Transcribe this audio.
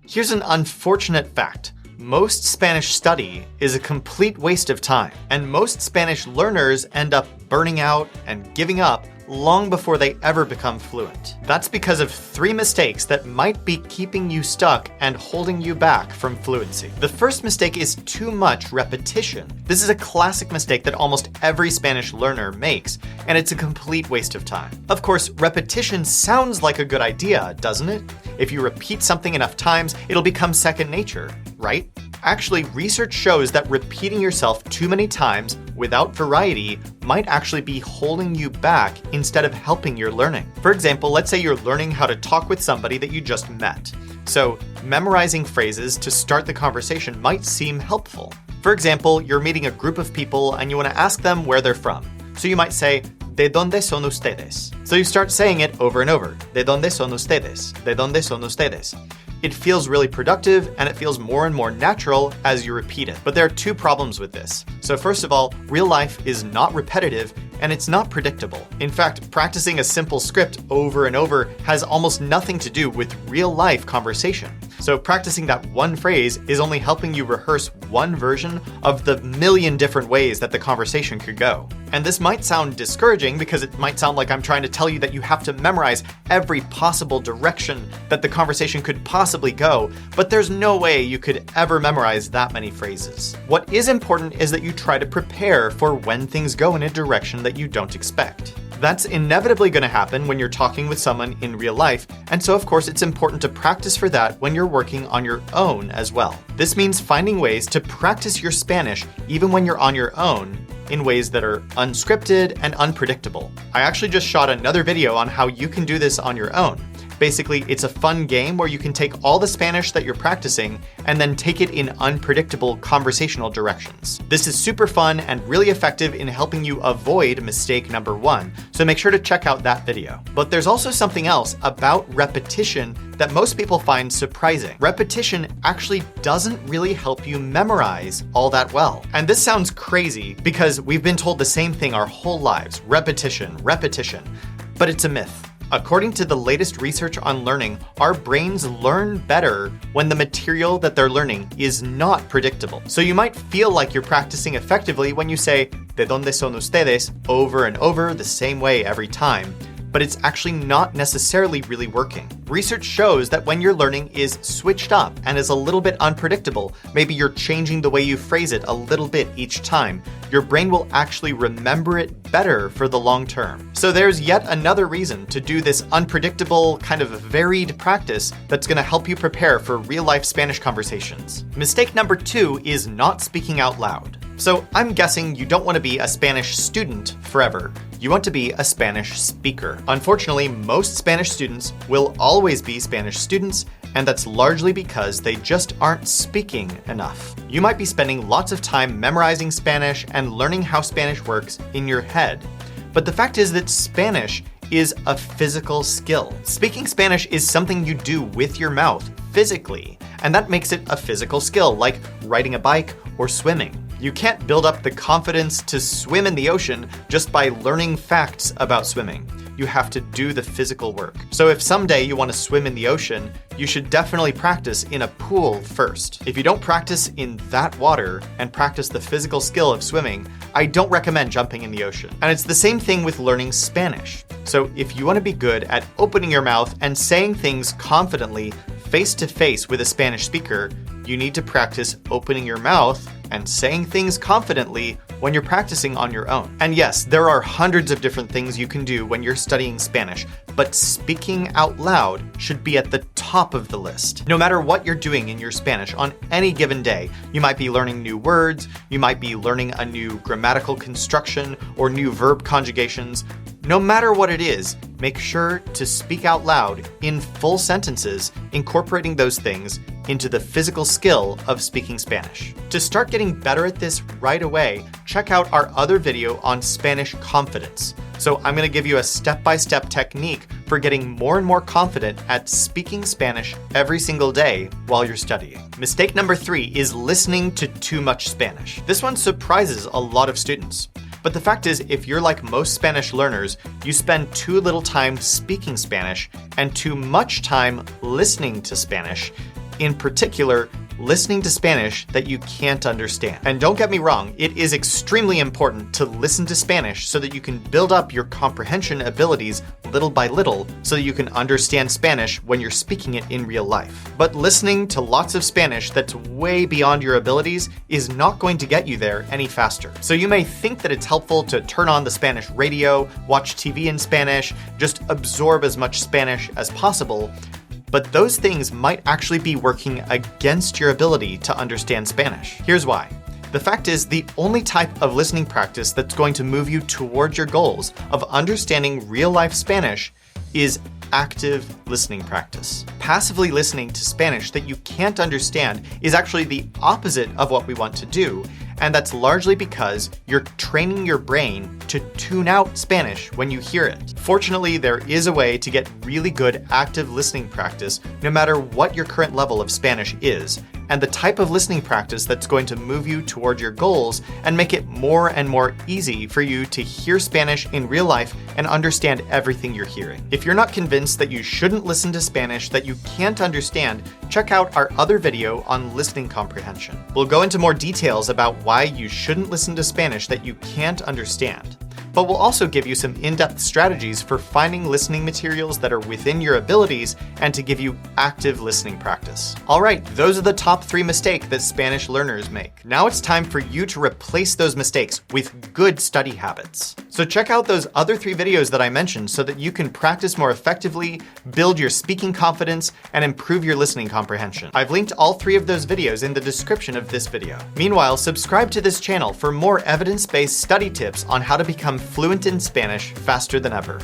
Here's an unfortunate fact. Most Spanish study is a complete waste of time, and most Spanish learners end up burning out and giving up long before they ever become fluent. That's because of 3 mistakes that might be keeping you stuck and holding you back from fluency. The first mistake is too much repetition. This is a classic mistake that almost every Spanish learner makes, and it's a complete waste of time. Of course, repetition sounds like a good idea, doesn't it? If you repeat something enough times, it'll become second nature, right? Actually, research shows that repeating yourself too many times without variety might actually be holding you back instead of helping your learning. For example, let's say you're learning how to talk with somebody that you just met. So, memorizing phrases to start the conversation might seem helpful. For example, you're meeting a group of people and you want to ask them where they're from. So you might say, ¿De dónde son ustedes? So you start saying it over and over. ¿De dónde son ustedes? ¿De dónde son ustedes? It feels really productive and it feels more and more natural as you repeat it. But there are 2 problems with this. So first of all, real life is not repetitive and it's not predictable. In fact, practicing a simple script over and over has almost nothing to do with real life conversation. So practicing that one phrase is only helping you rehearse one version of the million different ways that the conversation could go. And this might sound discouraging because it might sound like I'm trying to tell you that you have to memorize every possible direction that the conversation could possibly go, but there's no way you could ever memorize that many phrases. What is important is that you try to prepare for when things go in a direction that you don't expect. That's inevitably going to happen when you're talking with someone in real life, and so of course it's important to practice for that when you're working on your own as well. This means finding ways to practice your Spanish even when you're on your own in ways that are unscripted and unpredictable. I actually just shot another video on how you can do this on your own. Basically, it's a fun game where you can take all the Spanish that you're practicing and then take it in unpredictable conversational directions. This is super fun and really effective in helping you avoid mistake number 1, so make sure to check out that video. But there's also something else about repetition that most people find surprising. Repetition actually doesn't really help you memorize all that well. And this sounds crazy because we've been told the same thing our whole lives, repetition, repetition, but it's a myth. According to the latest research on learning, our brains learn better when the material that they're learning is not predictable. So you might feel like you're practicing effectively when you say, ¿De dónde son ustedes? Over and over the same way every time, but it's actually not necessarily really working. Research shows that when your learning is switched up and is a little bit unpredictable, maybe you're changing the way you phrase it a little bit each time, your brain will actually remember it better for the long term. So there's yet another reason to do this unpredictable, kind of varied practice that's going to help you prepare for real-life Spanish conversations. Mistake number 2 is not speaking out loud. So I'm guessing you don't want to be a Spanish student forever. You want to be a Spanish speaker. Unfortunately, most Spanish students will always be Spanish students, and that's largely because they just aren't speaking enough. You might be spending lots of time memorizing Spanish and learning how Spanish works in your head. But the fact is that Spanish is a physical skill. Speaking Spanish is something you do with your mouth, physically, and that makes it a physical skill, like riding a bike or swimming. You can't build up the confidence to swim in the ocean just by learning facts about swimming. You have to do the physical work. So if someday you want to swim in the ocean, you should definitely practice in a pool first. If you don't practice in that water and practice the physical skill of swimming, I don't recommend jumping in the ocean. And it's the same thing with learning Spanish. So if you want to be good at opening your mouth and saying things confidently face to face with a Spanish speaker, you need to practice opening your mouth and saying things confidently when you're practicing on your own. And yes, there are hundreds of different things you can do when you're studying Spanish, but speaking out loud should be at the top of the list. No matter what you're doing in your Spanish on any given day, you might be learning new words, you might be learning a new grammatical construction or new verb conjugations. No matter what it is, make sure to speak out loud in full sentences, incorporating those things into the physical skill of speaking Spanish. To start getting better at this right away, check out our other video on Spanish confidence. So I'm going to give you a step-by-step technique for getting more and more confident at speaking Spanish every single day while you're studying. Mistake number 3 is listening to too much Spanish. This one surprises a lot of students. But the fact is, if you're like most Spanish learners, you spend too little time speaking Spanish and too much time listening to Spanish, In particular, listening to Spanish that you can't understand. And don't get me wrong, it is extremely important to listen to Spanish so that you can build up your comprehension abilities little by little so that you can understand Spanish when you're speaking it in real life. But listening to lots of Spanish that's way beyond your abilities is not going to get you there any faster. So you may think that it's helpful to turn on the Spanish radio, watch TV in Spanish, just absorb as much Spanish as possible, but those things might actually be working against your ability to understand Spanish. Here's why. The fact is, the only type of listening practice that's going to move you towards your goals of understanding real-life Spanish is active listening practice. Passively listening to Spanish that you can't understand is actually the opposite of what we want to do, and that's largely because you're training your brain to tune out Spanish when you hear it. Fortunately, there is a way to get really good active listening practice no matter what your current level of Spanish is, and the type of listening practice that's going to move you toward your goals and make it more and more easy for you to hear Spanish in real life and understand everything you're hearing. If you're not convinced that you shouldn't listen to Spanish that you can't understand, check out our other video on listening comprehension. We'll go into more details about why you shouldn't listen to Spanish that you can't understand. But we'll also give you some in-depth strategies for finding listening materials that are within your abilities and to give you active listening practice. All right, those are the top 3 mistakes that Spanish learners make. Now it's time for you to replace those mistakes with good study habits. So check out those other 3 videos that I mentioned so that you can practice more effectively, build your speaking confidence, and improve your listening comprehension. I've linked all 3 of those videos in the description of this video. Meanwhile, subscribe to this channel for more evidence-based study tips on how to become fluent in Spanish faster than ever.